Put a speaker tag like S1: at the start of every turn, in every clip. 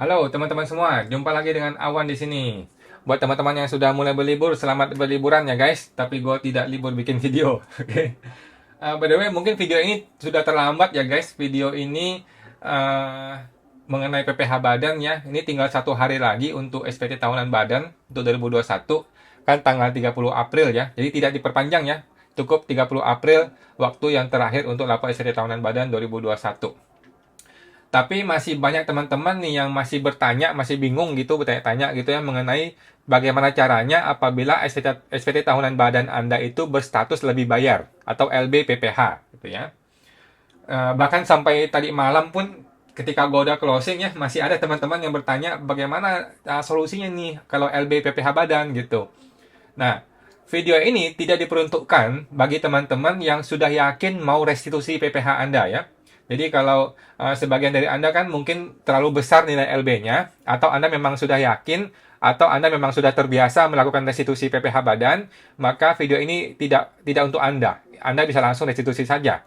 S1: Halo teman-teman semua, jumpa lagi dengan Awan di sini. Buat teman-teman yang sudah mulai berlibur, selamat berliburan ya guys. Tapi gue tidak libur bikin video, oke? By the way, mungkin video ini sudah terlambat ya guys. Video ini uh, mengenai PPh Badan ya. Ini tinggal 1 hari lagi untuk SPT tahunan Badan untuk 2021. Kan tanggal 30 April ya. Jadi tidak diperpanjang ya. Cukup 30 April waktu yang terakhir untuk lapor SPT tahunan Badan 2021. Tapi masih banyak teman-teman nih yang masih bertanya, masih bingung gitu, bertanya-tanya gitu ya mengenai bagaimana caranya apabila SPT tahunan badan Anda itu berstatus lebih bayar atau LB PPh gitu ya. Bahkan sampai tadi malam pun ketika gue udah closing ya masih ada teman-teman yang bertanya bagaimana solusinya nih kalau LB PPh badan gitu. Nah, video ini tidak diperuntukkan bagi teman-teman yang sudah yakin mau restitusi PPh Anda ya. Jadi kalau sebagian dari Anda kan mungkin terlalu besar nilai LB-nya, atau Anda memang sudah yakin, atau Anda memang sudah terbiasa melakukan restitusi PPh badan, maka video ini tidak untuk Anda. Anda bisa langsung restitusi saja.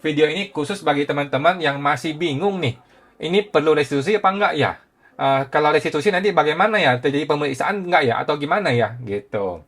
S1: Video ini khusus bagi teman-teman yang masih bingung nih, ini perlu restitusi apa enggak ya? Kalau restitusi nanti bagaimana ya? Terjadi pemeriksaan enggak ya? Atau gimana ya? Gitu.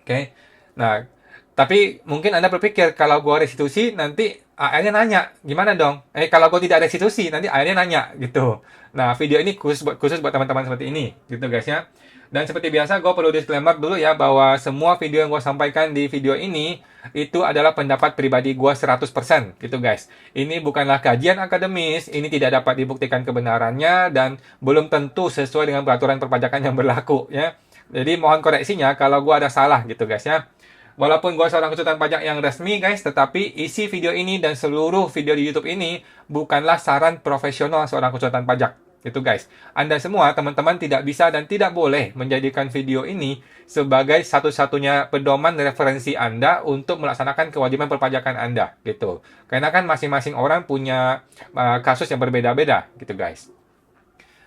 S1: Oke. Nah, tapi mungkin Anda berpikir kalau gua restitusi nanti AR-nya nanya, gimana dong? Kalau gua tidak restitusi nanti AR-nya nanya gitu. Nah, video ini khusus buat teman-teman seperti ini, gitu guys ya. Dan seperti biasa, gue perlu disclaimer dulu ya bahwa semua video yang gue sampaikan di video ini itu adalah pendapat pribadi gue 100% gitu guys. Ini bukanlah kajian akademis, ini tidak dapat dibuktikan kebenarannya dan belum tentu sesuai dengan peraturan perpajakan yang berlaku ya. Jadi mohon koreksinya kalau gue ada salah gitu guys ya. Walaupun gue seorang konsultan pajak yang resmi guys, tetapi isi video ini dan seluruh video di YouTube ini bukanlah saran profesional seorang konsultan pajak. Itu guys. Anda semua teman-teman tidak bisa dan tidak boleh menjadikan video ini sebagai satu-satunya pedoman referensi Anda untuk melaksanakan kewajiban perpajakan Anda gitu. Karena kan masing-masing orang punya kasus yang berbeda-beda gitu guys.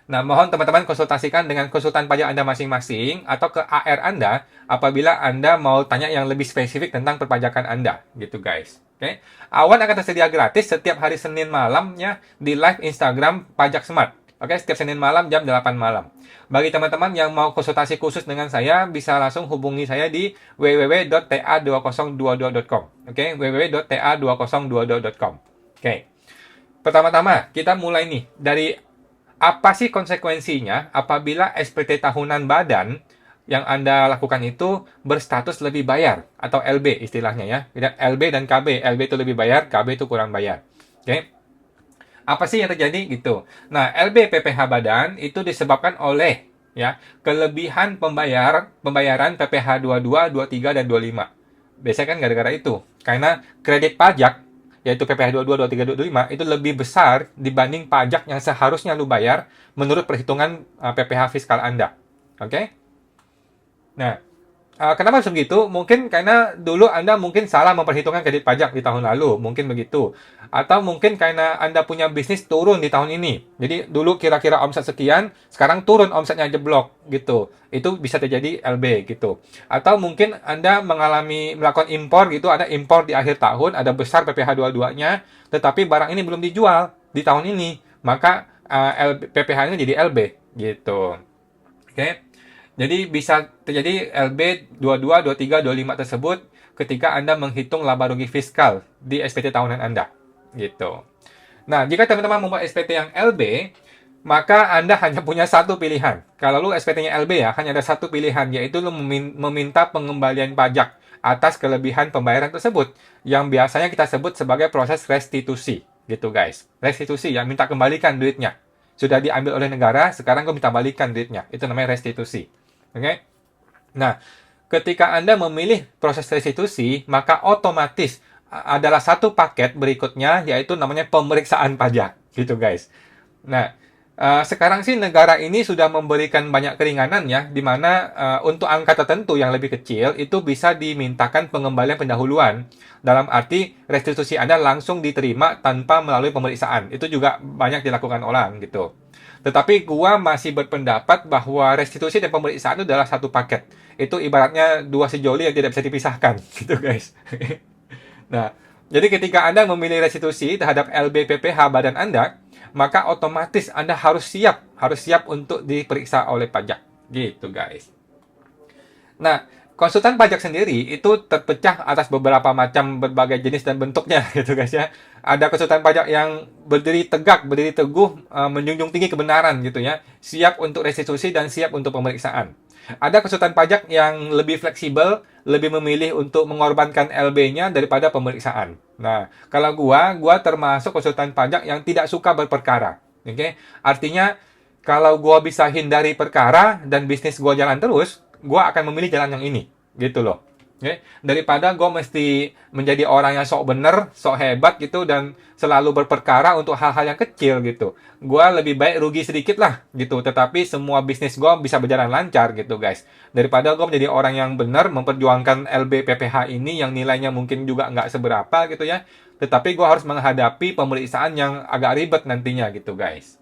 S1: Nah, mohon teman-teman konsultasikan dengan konsultan pajak Anda masing-masing atau ke AR Anda apabila Anda mau tanya yang lebih spesifik tentang perpajakan Anda, gitu guys. Oke. Awan akan tersedia gratis setiap hari Senin malamnya di live Instagram Pajak Smart. Oke, setiap Senin malam jam 8 malam. Bagi teman-teman yang mau konsultasi khusus dengan saya, bisa langsung hubungi saya di www.ta2022.com. Oke, www.ta2022.com. Oke. Pertama-tama, kita mulai nih dari apa sih konsekuensinya apabila SPT tahunan badan yang Anda lakukan itu berstatus lebih bayar atau LB istilahnya ya. LB dan KB. LB itu lebih bayar, KB itu kurang bayar. Oke. Apa sih yang terjadi gitu? Nah, LB PPh badan itu disebabkan oleh ya kelebihan pembayaran PPh 22, 23 dan 25. Biasanya kan gara-gara itu. Karena kredit pajak yaitu PPh 22, 23, 25 itu lebih besar dibanding pajak yang seharusnya lu bayar menurut perhitungan PPh fiskal Anda. Oke? Nah, kenapa begitu? Mungkin karena dulu Anda mungkin salah memperhitungkan kredit pajak di tahun lalu, mungkin begitu. Atau mungkin karena Anda punya bisnis turun di tahun ini. Jadi dulu kira-kira omset sekian, sekarang turun omsetnya jeblok gitu. Itu bisa terjadi LB gitu. Atau mungkin Anda melakukan impor gitu, ada impor di akhir tahun, ada besar PPh 22-nya, tetapi barang ini belum dijual di tahun ini, maka PPh-nya jadi LB gitu. Oke. Jadi bisa terjadi LB 22, 23, 25 tersebut ketika Anda menghitung laba rugi fiskal di SPT tahunan Anda. Gitu. Nah, jika teman-teman membuat SPT yang LB, maka Anda hanya punya satu pilihan. Kalau lu SPT-nya LB ya, hanya ada satu pilihan, yaitu lu meminta pengembalian pajak atas kelebihan pembayaran tersebut, yang biasanya kita sebut sebagai proses restitusi. Gitu guys. Restitusi, yang minta kembalikan duitnya. Sudah diambil oleh negara, sekarang gue minta balikan duitnya. Itu namanya restitusi. Oke. Nah, ketika Anda memilih proses restitusi, maka otomatis adalah satu paket berikutnya, yaitu namanya pemeriksaan pajak. Gitu guys. Nah, sekarang sih negara ini sudah memberikan banyak keringanan ya, di mana untuk angka tertentu yang lebih kecil, itu bisa dimintakan pengembalian pendahuluan. Dalam arti restitusi Anda langsung diterima tanpa melalui pemeriksaan. Itu juga banyak dilakukan orang gitu. Tetapi gua masih berpendapat bahwa restitusi dan pemeriksaan itu adalah satu paket. Itu ibaratnya dua sejoli yang tidak bisa dipisahkan, gitu guys. Nah, jadi ketika Anda memilih restitusi terhadap LBPPh badan Anda, maka otomatis Anda harus siap untuk diperiksa oleh pajak. Gitu, guys. Nah, konsultan pajak sendiri itu terpecah atas beberapa macam berbagai jenis dan bentuknya gitu guys ya. Ada konsultan pajak yang berdiri tegak, berdiri teguh, menjunjung tinggi kebenaran gitu ya, siap untuk restitusi dan siap untuk pemeriksaan. Ada konsultan pajak yang lebih fleksibel, lebih memilih untuk mengorbankan LB-nya daripada pemeriksaan. Nah, kalau gua termasuk konsultan pajak yang tidak suka berperkara. Oke? Artinya kalau gua bisa hindari perkara dan bisnis gua jalan terus, gua akan memilih jalan yang ini, gitu loh. Oke? Daripada gua mesti menjadi orang yang sok bener, sok hebat gitu dan selalu berperkara untuk hal-hal yang kecil gitu. Gua lebih baik rugi sedikit lah gitu, tetapi semua bisnis gua bisa berjalan lancar gitu guys. Daripada gua menjadi orang yang benar memperjuangkan LB PPH ini yang nilainya mungkin juga nggak seberapa gitu ya. Tetapi gua harus menghadapi pemeriksaan yang agak ribet nantinya gitu guys.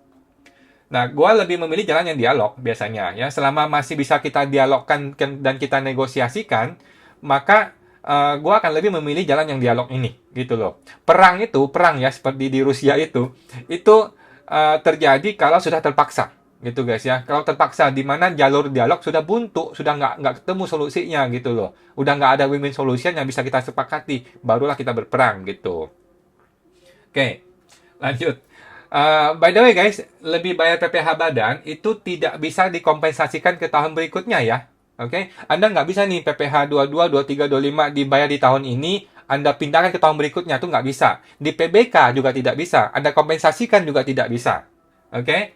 S1: Nah, gue lebih memilih jalan yang dialog biasanya ya. Selama masih bisa kita dialogkan dan kita negosiasikan, maka gue akan lebih memilih jalan yang dialog ini, gitu loh. Perang ya seperti di Rusia itu terjadi kalau sudah terpaksa, gitu guys ya. Kalau terpaksa di mana jalur dialog sudah buntu, sudah nggak ketemu solusinya, gitu loh. Udah nggak ada win-win solution yang bisa kita sepakati, barulah kita berperang, gitu. Oke, lanjut. By the way guys, lebih bayar PPh badan itu tidak bisa dikompensasikan ke tahun berikutnya ya. Oke, Anda nggak bisa nih PPh 22, 23, 25 dibayar di tahun ini, Anda pindahkan ke tahun berikutnya, itu nggak bisa. Di PBK juga tidak bisa, Anda kompensasikan juga tidak bisa. Oke,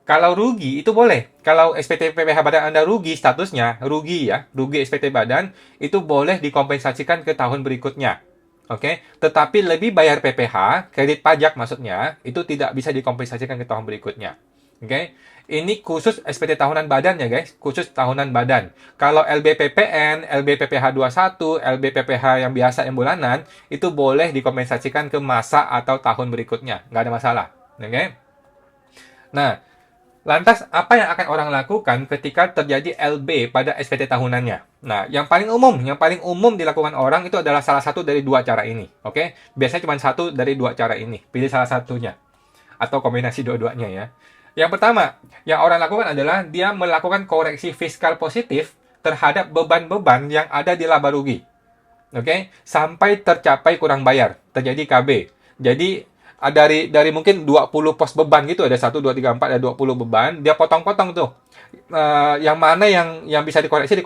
S1: kalau rugi itu boleh. Kalau SPT PPh badan Anda rugi statusnya, rugi ya, rugi SPT badan, itu boleh dikompensasikan ke tahun berikutnya. Oke, tetapi lebih bayar PPh, kredit pajak maksudnya, itu tidak bisa dikompensasikan ke tahun berikutnya. Oke, ini khusus SPT tahunan badan ya guys, khusus tahunan badan. Kalau LBPPN, LBPPh 21, LBPPh yang biasa yang bulanan, itu boleh dikompensasikan ke masa atau tahun berikutnya, nggak ada masalah. Oke, nah, lantas, apa yang akan orang lakukan ketika terjadi LB pada SPT tahunannya? Nah, yang paling umum dilakukan orang itu adalah salah satu dari dua cara ini. Oke, biasanya cuma satu dari dua cara ini. Pilih salah satunya atau kombinasi dua-duanya ya. Yang pertama, yang orang lakukan adalah dia melakukan koreksi fiskal positif terhadap beban-beban yang ada di laba rugi. Oke, sampai tercapai kurang bayar, terjadi KB. Jadi dari mungkin 20 pos beban gitu, ada 1, 2, 3, 4, ada 20 beban, dia potong-potong tuh. Yang mana yang bisa dikoreksi.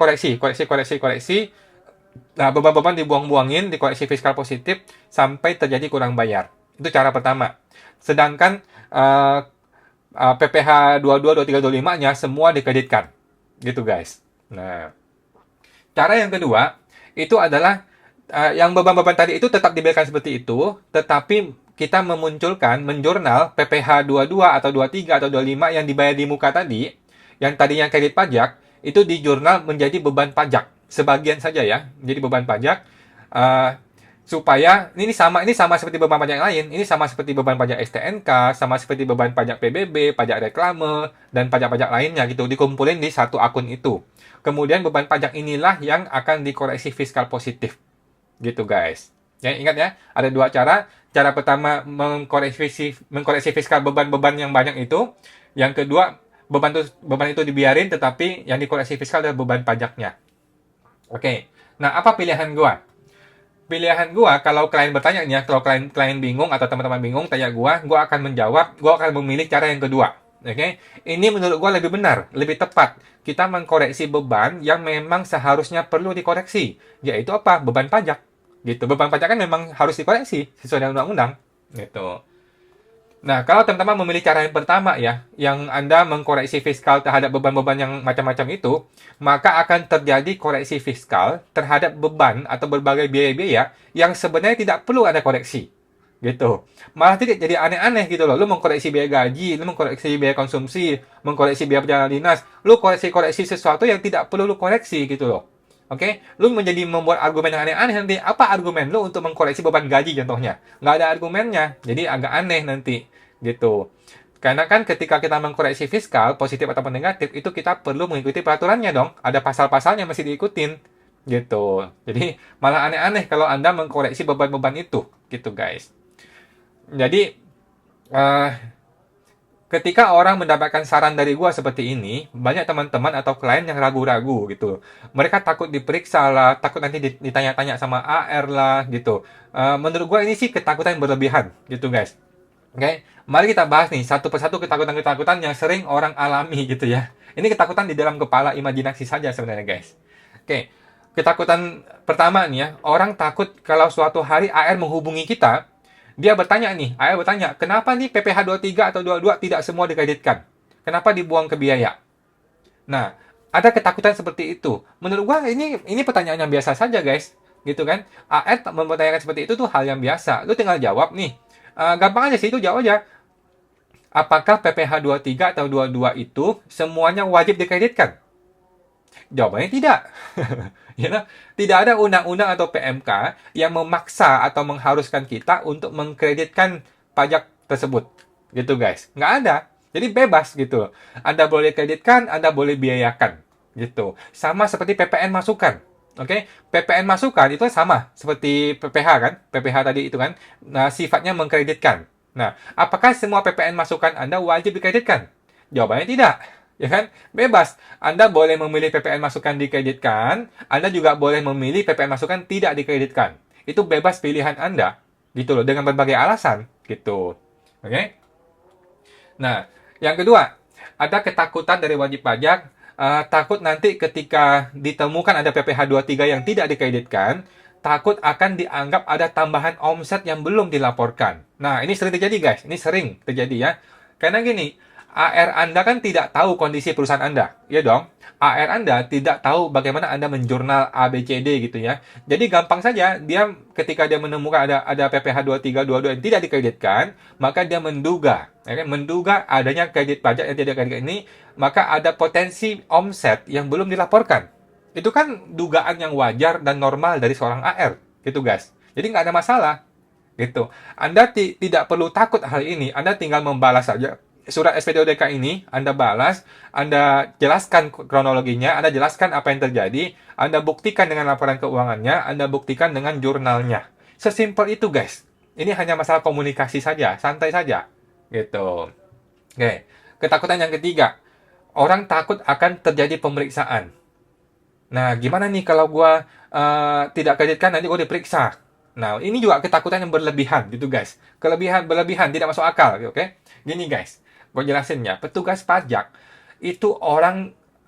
S1: Nah, beban-beban dibuang-buangin, dikoreksi fiskal positif sampai terjadi kurang bayar. Itu cara pertama. Sedangkan PPh 22, 23, 25-nya semua dikreditkan. Gitu guys. Nah, cara yang kedua itu adalah yang beban-beban tadi itu tetap dibiarkan seperti itu, tetapi kita menjurnal PPh 22 atau 23 atau 25 yang dibayar di muka tadi, yang tadinya kredit pajak, itu dijurnal menjadi beban pajak. Sebagian saja ya, jadi beban pajak. Supaya ini sama seperti beban pajak yang lain, ini sama seperti beban pajak STNK, sama seperti beban pajak PBB, pajak reklame, dan pajak-pajak lainnya gitu, dikumpulin di satu akun itu. Kemudian beban pajak inilah yang akan dikoreksi fiskal positif. Gitu guys. Ya, ingat ya, ada dua cara. Cara pertama mengkoreksi fiskal beban-beban yang banyak itu. Yang kedua, beban itu dibiarin, tetapi yang dikoreksi fiskal adalah beban pajaknya. Oke. Nah, apa pilihan gua? Pilihan gua, kalau klien bertanya nih ya, kalau klien bingung atau teman-teman bingung tanya gua akan menjawab, gua akan memilih cara yang kedua. Oke, ini menurut gua lebih benar, lebih tepat. Kita mengkoreksi beban yang memang seharusnya perlu dikoreksi, yaitu apa? Beban pajak. Gitu. Beban pajak kan memang harus dikoreksi sesuai dengan undang-undang. Gitu. Nah, kalau teman-teman memilih cara yang pertama ya, yang Anda mengkoreksi fiskal terhadap beban-beban yang macam-macam itu, maka akan terjadi koreksi fiskal terhadap beban atau berbagai biaya-biaya yang sebenarnya tidak perlu Anda koreksi. Gitu. Malah jadi aneh-aneh gitu loh. Lu mengkoreksi biaya gaji, lu mengkoreksi biaya konsumsi, mengkoreksi biaya perjalanan dinas, lu koreksi sesuatu yang tidak perlu lu koreksi gitu loh. Oke, lu membuat argumen yang aneh-aneh nanti. Apa argumen lu untuk mengkoreksi beban gaji contohnya? Nggak ada argumennya, jadi agak aneh nanti, gitu. Karena kan ketika kita mengkoreksi fiskal, positif ataupun negatif, itu kita perlu mengikuti peraturannya dong. Ada pasal-pasalnya mesti diikutin, gitu. Jadi malah aneh-aneh kalau Anda mengkoreksi beban-beban itu, gitu guys. Jadi, ketika orang mendapatkan saran dari gua seperti ini, banyak teman-teman atau klien yang ragu-ragu gitu. Mereka takut diperiksa lah, takut nanti ditanya-tanya sama AR lah gitu. Menurut gua ini sih ketakutan yang berlebihan gitu guys. Oke, mari kita bahas nih satu persatu ketakutan-ketakutan yang sering orang alami gitu ya. Ini ketakutan di dalam kepala, imajinasi saja sebenarnya guys. Oke, ketakutan pertama nih ya, orang takut kalau suatu hari AR menghubungi kita, dia bertanya nih, AR bertanya, kenapa nih PPh 23 atau 22 tidak semua dikreditkan? Kenapa dibuang ke biaya? Nah, ada ketakutan seperti itu. Menurut gua ini pertanyaan yang biasa saja guys, gitu kan? AR mempertanyakan seperti itu tuh hal yang biasa. Lu tinggal jawab nih. Gampang aja sih itu jawab aja. Apakah PPh 23 atau 22 itu semuanya wajib dikreditkan? Jawabannya tidak. You know, tidak ada undang-undang atau PMK yang memaksa atau mengharuskan kita untuk mengkreditkan pajak tersebut. Gitu guys. Nggak ada. Jadi bebas gitu. Anda boleh kreditkan, Anda boleh biayakan. Gitu. Sama seperti PPN masukan. Oke, PPN masukan itu sama seperti PPh kan? PPh tadi itu kan. Nah, sifatnya mengkreditkan. Nah, apakah semua PPN masukan Anda wajib dikreditkan? Jawabannya tidak. Ya kan? Bebas. Anda boleh memilih PPN masukan dikreditkan, Anda juga boleh memilih PPN masukan tidak dikreditkan. Itu bebas pilihan Anda, gitu loh, dengan berbagai alasan, gitu. Oke? Nah, yang kedua, ada ketakutan dari wajib pajak, takut nanti ketika ditemukan ada PPh 23 yang tidak dikreditkan, takut akan dianggap ada tambahan omset yang belum dilaporkan. Nah, ini sering terjadi guys, ini sering terjadi ya. Karena gini, AR Anda kan tidak tahu kondisi perusahaan Anda, ya dong. AR Anda tidak tahu bagaimana Anda menjurnal ABCD gitu ya. Jadi gampang saja dia ketika dia menemukan ada PPh 23 22 yang tidak dikreditkan, maka dia menduga, ya kan? Menduga adanya kredit pajak yang tidak dikreditkan ini, maka ada potensi omset yang belum dilaporkan. Itu kan dugaan yang wajar dan normal dari seorang AR, gitu guys. Jadi nggak ada masalah, gitu. Anda tidak perlu takut hal ini, Anda tinggal membalas saja surat SPT-ODK ini, Anda balas, Anda jelaskan kronologinya, Anda jelaskan apa yang terjadi, Anda buktikan dengan laporan keuangannya, Anda buktikan dengan jurnalnya. Sesimpel itu, guys. Ini hanya masalah komunikasi saja, santai saja. Gitu. Oke. Ketakutan yang ketiga, orang takut akan terjadi pemeriksaan. Nah, gimana nih kalau gua tidak kreditkan, nanti gua diperiksa. Nah, ini juga ketakutan yang berlebihan gitu, guys. Berlebihan, tidak masuk akal, oke? Gini, guys. Gue jelasin ya, petugas pajak itu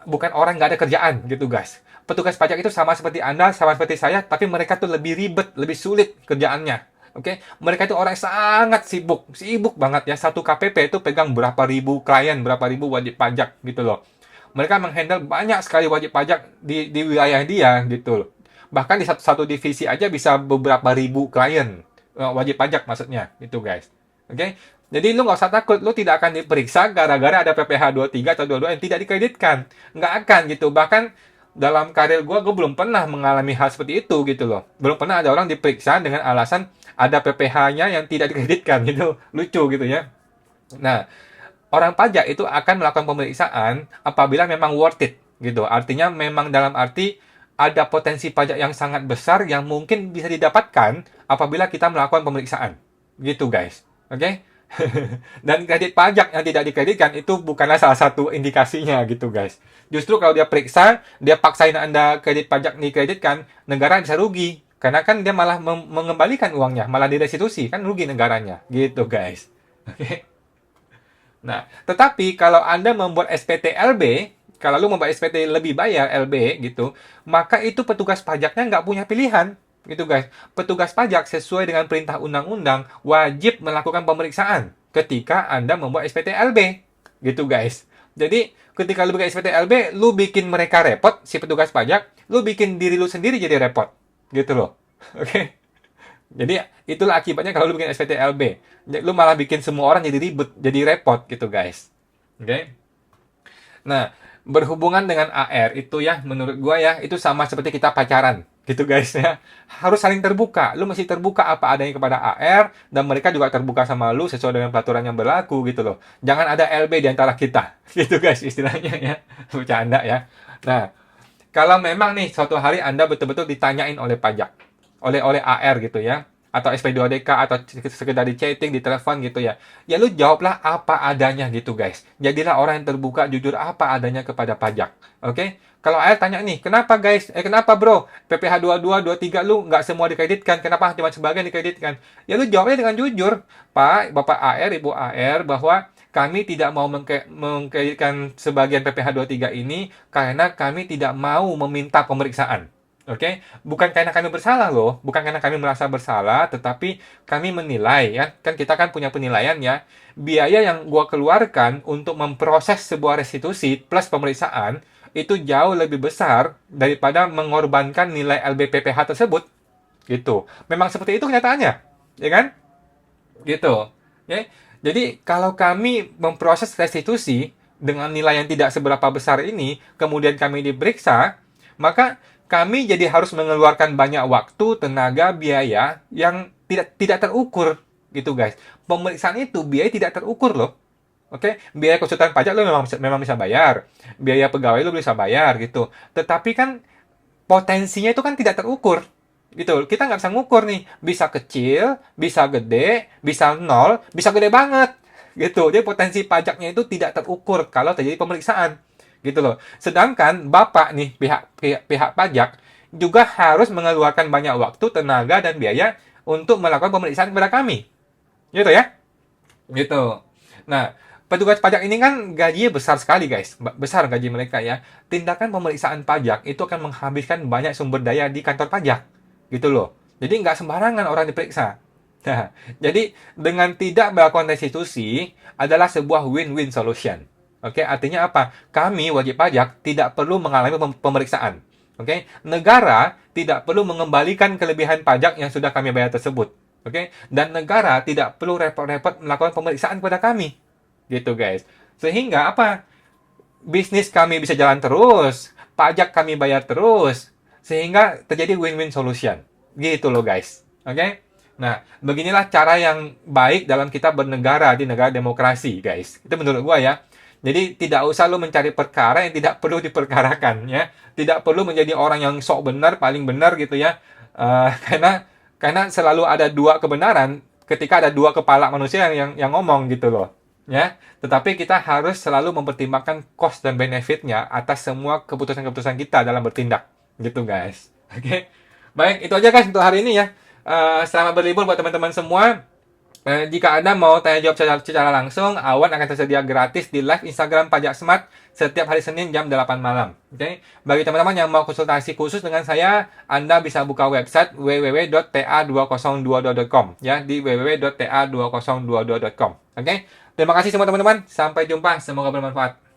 S1: bukan orang nggak ada kerjaan gitu guys. Petugas pajak itu sama seperti Anda, sama seperti saya, tapi mereka tuh lebih ribet, lebih sulit kerjaannya. Oke, mereka itu orang yang sangat sibuk banget ya. Satu KPP itu pegang berapa ribu klien, berapa ribu wajib pajak gitu loh. Mereka menghandle banyak sekali wajib pajak di wilayah dia gitu loh. Bahkan di satu divisi aja bisa beberapa ribu klien wajib pajak maksudnya gitu guys. Oke, jadi lu nggak usah takut, lu tidak akan diperiksa gara-gara ada PPh 23 atau 22 yang tidak dikreditkan. Nggak akan gitu. Bahkan dalam karir gue belum pernah mengalami hal seperti itu gitu loh. Belum pernah ada orang diperiksa dengan alasan ada PPh-nya yang tidak dikreditkan gitu. Lucu gitu ya. Nah, orang pajak itu akan melakukan pemeriksaan apabila memang worth it gitu. Artinya memang dalam arti ada potensi pajak yang sangat besar yang mungkin bisa didapatkan apabila kita melakukan pemeriksaan. Gitu guys. Oke? Dan kredit pajak yang tidak dikreditkan itu bukanlah salah satu indikasinya gitu guys. Justru kalau dia periksa, dia paksain Anda kredit pajak dikreditkan, negara bisa rugi. Karena kan dia malah mengembalikan uangnya, malah direstitusi, kan rugi negaranya. Gitu guys. Oke. Nah, tetapi kalau Anda membuat SPT LB, kalau lu membuat SPT lebih bayar LB gitu, maka itu petugas pajaknya nggak punya pilihan. Gitu guys, petugas pajak sesuai dengan perintah undang-undang wajib melakukan pemeriksaan ketika Anda membuat SPT LB. Gitu guys. Jadi ketika lu bikin SPT LB, lu bikin mereka repot, si petugas pajak, lu bikin diri lu sendiri jadi repot. Gitu loh. Oke. Jadi itulah akibatnya kalau lu bikin SPT LB. Lu malah bikin semua orang jadi ribet, jadi repot gitu guys. Oke. Nah, berhubungan dengan AR itu ya, menurut gua ya, itu sama seperti kita pacaran. Gitu guys ya. Harus saling terbuka. Lu mesti terbuka apa adanya kepada AR, dan mereka juga terbuka sama lu sesuai dengan peraturan yang berlaku gitu loh. Jangan ada LB di antara kita. Gitu guys istilahnya ya. Bercanda ya. Nah, kalau memang nih suatu hari Anda betul-betul ditanyain oleh pajak, oleh AR gitu ya. atau SP2DK atau sekedar di chatting, di telepon gitu ya. Ya lu jawablah apa adanya gitu guys. Jadilah orang yang terbuka, jujur apa adanya kepada pajak. Oke? Kalau AR tanya nih, kenapa guys? Kenapa bro? PPh 22, 23 lu nggak semua dikreditkan. Kenapa cuma sebagian dikreditkan? Ya lu jawabnya dengan jujur. Pak, Bapak AR, Ibu AR, bahwa kami tidak mau mengkreditkan sebagian PPh 23 ini karena kami tidak mau meminta pemeriksaan. Oke, bukan karena kami bersalah loh, bukan karena kami merasa bersalah, tetapi kami menilai ya, kan kita kan punya penilaian ya, biaya yang gua keluarkan untuk memproses sebuah restitusi plus pemeriksaan itu jauh lebih besar daripada mengorbankan nilai LBPPH tersebut, gitu. Memang seperti itu kenyataannya, ya kan? Gitu. Ya. Jadi kalau kami memproses restitusi dengan nilai yang tidak seberapa besar ini, kemudian kami diperiksa, maka kami jadi harus mengeluarkan banyak waktu, tenaga, biaya yang tidak terukur gitu guys. Pemeriksaan itu biaya tidak terukur loh. Oke, biaya konsultan pajak lo memang bisa bayar, biaya pegawai lo bisa bayar gitu. Tetapi kan potensinya itu kan tidak terukur gitu. Kita nggak bisa ngukur nih, bisa kecil, bisa gede, bisa nol, bisa gede banget gitu. Jadi potensi pajaknya itu tidak terukur kalau terjadi pemeriksaan gitu loh. Sedangkan bapak nih pihak pajak juga harus mengeluarkan banyak waktu, tenaga dan biaya untuk melakukan pemeriksaan kepada kami, gitu ya, gitu. Nah, petugas pajak ini kan gajinya besar sekali guys, besar gaji mereka ya. Tindakan pemeriksaan pajak itu akan menghabiskan banyak sumber daya di kantor pajak, gitu loh. Jadi nggak sembarangan orang diperiksa. Nah, jadi dengan tidak melakukan restitusi adalah sebuah win-win solution. Oke, artinya apa? Kami wajib pajak tidak perlu mengalami pemeriksaan. Oke, negara tidak perlu mengembalikan kelebihan pajak yang sudah kami bayar tersebut. Oke, dan negara tidak perlu repot-repot melakukan pemeriksaan kepada kami. Gitu guys. Sehingga apa? Bisnis kami bisa jalan terus, pajak kami bayar terus, sehingga terjadi win-win solution. Gitu loh guys. Oke? Nah, beginilah cara yang baik dalam kita bernegara di negara demokrasi, guys. Itu menurut gua ya. Jadi tidak usah lo mencari perkara yang tidak perlu diperkarakan ya. Tidak perlu menjadi orang yang sok benar, paling benar gitu ya. Karena selalu ada dua kebenaran ketika ada dua kepala manusia yang ngomong gitu loh. Ya, tetapi kita harus selalu mempertimbangkan cost dan benefitnya atas semua keputusan-keputusan kita dalam bertindak, gitu guys. Oke, baik itu aja guys untuk hari ini ya. Selamat berlibur buat teman-teman semua. Jika Anda mau tanya jawab secara langsung, Awan akan tersedia gratis di live Instagram Pajak Smart setiap hari Senin jam 8 malam. Oke. Bagi teman-teman yang mau konsultasi khusus dengan saya, Anda bisa buka website www.ta2022.com ya, di www.ta2022.com. Oke. Terima kasih semua teman-teman. Sampai jumpa. Semoga bermanfaat.